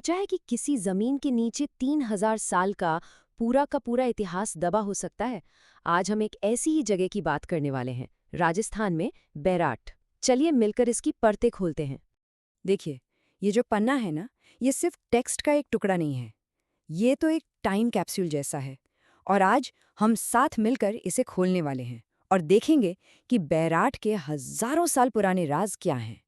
सोचा है कि किसी जमीन के नीचे 3000 साल का पूरा इतिहास दबा हो सकता है। आज हम एक ऐसी ही जगह की बात करने वाले हैं, राजस्थान में बैराट। चलिए मिलकर इसकी परतें खोलते हैं। देखिए, ये जो पन्ना है ना, ये सिर्फ टेक्स्ट का एक टुकड़ा नहीं है। ये तो एक टाइम कैप्सूल जैसा है। और आज हम साथ मिलकर इसे खोलने वाले हैं और देखेंगे कि बैराट के हजारों साल पुराने राज क्या हैं।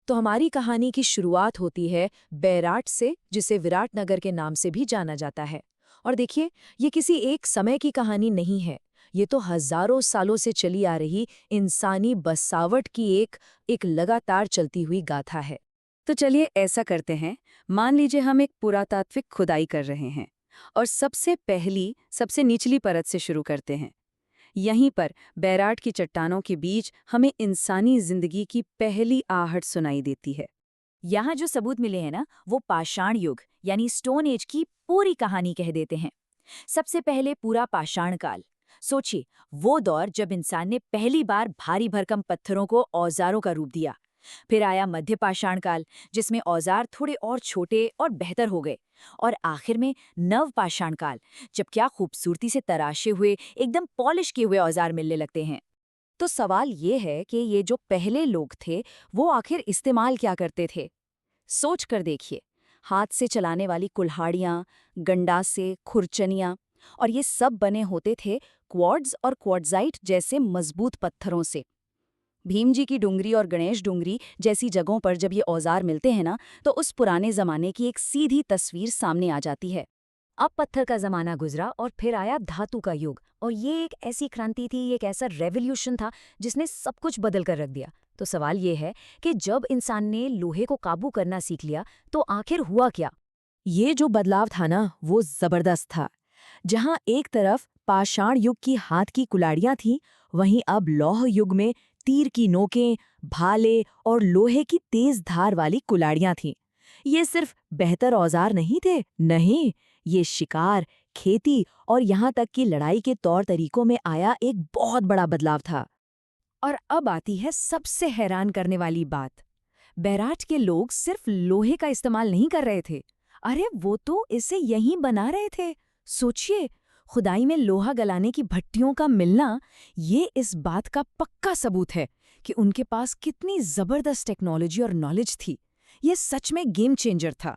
तो हमारी कहानी की शुरुआत होती है बैराट से, जिसे विराट नगर के नाम से भी जाना जाता है। और देखिए, ये किसी एक समय की कहानी नहीं है। ये तो हजारों सालों से चली आ रही इंसानी बसावट की एक लगातार चलती हुई गाथा है। तो चलिए ऐसा करते हैं। मान लीजिए हम एक पुरातात्विक खुदाई कर रहे हैं और सबसे निचली परत से शुरू करते हैं। यहीं पर बैराट की चट्टानों के बीच हमें इंसानी जिंदगी की पहली आहट सुनाई देती है। यहाँ जो सबूत मिले हैं ना, वो पाषाण युग यानी स्टोन एज की पूरी कहानी कह देते हैं। सबसे पहले पूरा पाषाण काल। सोचिए, वो दौर जब इंसान ने पहली बार भारी भरकम पत्थरों को औजारों का रूप दिया। फिर आया मध्य पाषाण काल, जिसमें औजार थोड़े और छोटे और बेहतर हो गए। और आखिर में नव पाषाण काल, जब क्या खूबसूरती से तराशे हुए, एकदम पॉलिश किए हुए औजार मिलने लगते हैं। तो सवाल ये है कि ये जो पहले लोग थे, वो आखिर इस्तेमाल क्या करते थे? सोच कर देखिए। हाथ से चलाने वाली कुल्हाड़ियाँ, गंडासे, खुरचनियाँ, और ये सब बने होते थे क्वार्ट्ज और क्वार्ट्जाइट जैसे मजबूत पत्थरों से। भीम जी की डुंगरी और गणेश डुंगरी जैसी जगहों पर जब ये औजार मिलते हैं ना, तो उस पुराने जमाने की एक सीधी तस्वीर सामने आ जाती है। अब पत्थर का जमाना गुजरा और फिर आया धातु का युग। और ये एक ऐसी क्रांति थी, एक ऐसा रेवोल्यूशन था जिसने सब कुछ बदल कर रख दिया। तो सवाल ये है कि जब इंसान ने लोहे को काबू करना सीख लिया, तो आखिर हुआ क्या? ये जो बदलाव था ना, वो जबरदस्त था। जहां एक तरफ पाषाण युग की हाथ की कुल्हाड़ियां थीं, वहीं अब लौह युग में तीर की नोकें, भाले और लोहे की तेज धार वाली कुल्हाड़ियां थीं। ये सिर्फ बेहतर औजार नहीं थे, नहीं, ये शिकार, खेती और यहाँ तक कि लड़ाई के तौर तरीकों में आया एक बहुत बड़ा बदलाव था। और अब आती है सबसे हैरान करने वाली बात। बैराट के लोग सिर्फ लोहे का इस्तेमाल नहीं कर रहे थे। अरे वो तो इसे यहीं बना रहे थे। सोचिए, खुदाई में लोहा गलाने की भट्टियों का मिलना, ये इस बात का पक्का सबूत है कि उनके पास कितनी जबरदस्त टेक्नोलॉजी और नॉलेज थी। ये सच में गेम चेंजर था।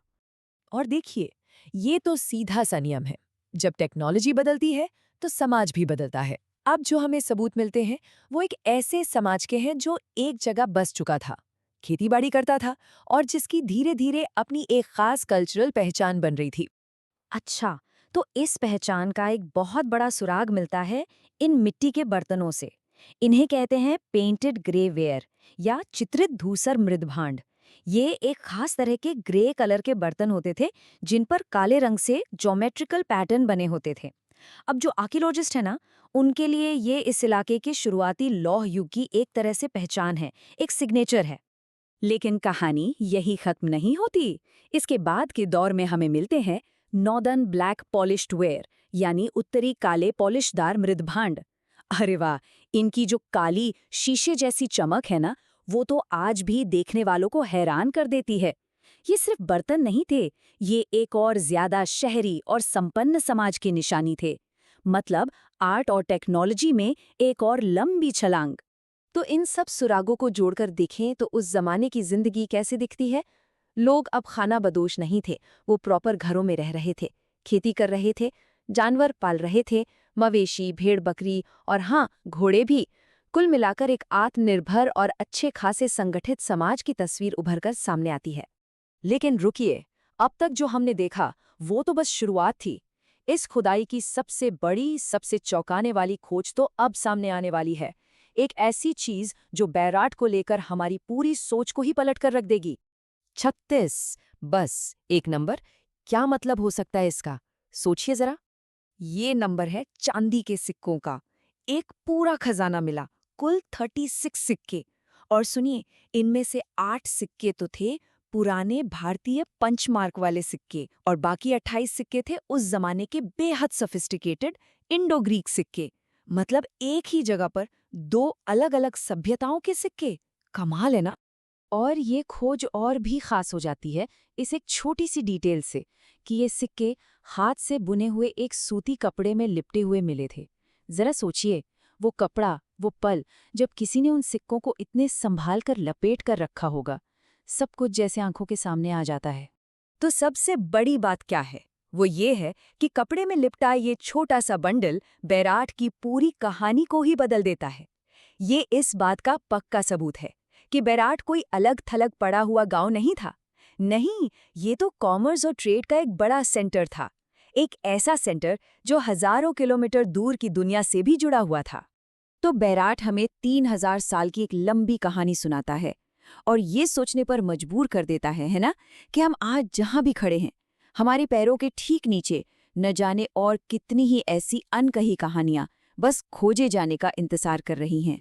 और देखिए, ये तो सीधा सा नियम है। जब टेक्नोलॉजी बदलती है, तो समाज भी बदलता है। अब जो हमें सबूत मिलते हैं, वो एक ऐसे समाज के हैं जो एक जगह बस चुका था, खेतीबाड़ी करता था और जिसकी धीरे धीरे अपनी एक खास कल्चरल पहचान बन रही थी। अच्छा, तो इस पहचान का एक बहुत बड़ा सुराग मिलता है इन मिट्टी के बर्तनों से। इन्हें कहते हैं पेंटेड ग्रे वेयर या चित्रित धूसर मृदभांड। ये एक खास तरह के ग्रे कलर के बर्तन होते थे, जिन पर काले रंग से ज्योमेट्रिकल पैटर्न बने होते थे। अब जो आर्कियोलॉजिस्ट है ना, उनके लिए ये इस इलाके के शुरुआती लौह युग की एक तरह से पहचान है, एक सिग्नेचर है। लेकिन कहानी यही खत्म नहीं होती। इसके बाद के दौर में हमें मिलते हैं नॉर्दर्न ब्लैक पॉलिश्ड वेयर, यानी उत्तरी काले पॉलिशदार मृदभांड। अरे वाह, इनकी जो काली शीशे जैसी चमक है ना, वो तो आज भी देखने वालों को हैरान कर देती है। ये सिर्फ बर्तन नहीं थे, ये एक और ज्यादा शहरी और संपन्न समाज की निशानी थे। मतलब आर्ट और टेक्नोलॉजी में एक और लंबी छलांग। तो इन सब सुरागों को जोड़कर देखें तो उस जमाने की जिंदगी कैसे दिखती है। लोग अब खाना बदोश नहीं थे, वो प्रॉपर घरों में रह रहे थे, खेती कर रहे थे, जानवर पाल रहे थे, मवेशी, भेड़ बकरी और हाँ, घोड़े भी। कुल मिलाकर एक आत्मनिर्भर और अच्छे खासे संगठित समाज की तस्वीर उभरकर सामने आती है। लेकिन रुकिए, अब तक जो हमने देखा वो तो बस शुरुआत थी। इस खुदाई की सबसे बड़ी, सबसे चौंकाने वाली खोज तो अब सामने आने वाली है। एक ऐसी चीज जो बैराट को लेकर हमारी पूरी सोच को ही पलट कर रख देगी। 36, बस एक नंबर। क्या मतलब हो सकता है इसका? सोचिए जरा। ये नंबर है चांदी के सिक्कों का। एक पूरा खजाना मिला, कुल 36 सिक्के। और सुनिए, इनमें से 8 सिक्के तो थे पुराने भारतीय पंचमार्क वाले सिक्के, और बाकी 28 सिक्के थे उस जमाने के बेहद सोफिस्टिकेटेड इंडो ग्रीक सिक्के। मतलब एक ही जगह पर दो अलग अलग सभ्यताओं के सिक्के। कमाल है ना। और ये खोज और भी खास हो जाती है इस एक छोटी सी डिटेल से कि ये सिक्के हाथ से बुने हुए एक सूती कपड़े में लिपटे हुए मिले थे। जरा सोचिए, वो कपड़ा, वो पल जब किसी ने उन सिक्कों को इतने संभाल कर लपेट कर रखा होगा। सब कुछ जैसे आंखों के सामने आ जाता है। तो सबसे बड़ी बात क्या है? वो ये है कि कपड़े में लिपटा ये छोटा सा बंडल बैराट की पूरी कहानी को ही बदल देता है। ये इस बात का पक्का सबूत है कि बैराट कोई अलग थलग पड़ा हुआ गांव नहीं था। नहीं, ये तो कॉमर्स और ट्रेड का एक बड़ा सेंटर था। एक ऐसा सेंटर जो हजारों किलोमीटर दूर की दुनिया से भी जुड़ा हुआ था। तो बैराट हमें 3000 साल की एक लंबी कहानी सुनाता है और ये सोचने पर मजबूर कर देता है ना, कि हम आज जहां भी खड़े हैं, हमारे पैरों के ठीक नीचे न जाने और कितनी ही ऐसी अनकही कहानियां बस खोजे जाने का इंतजार कर रही हैं।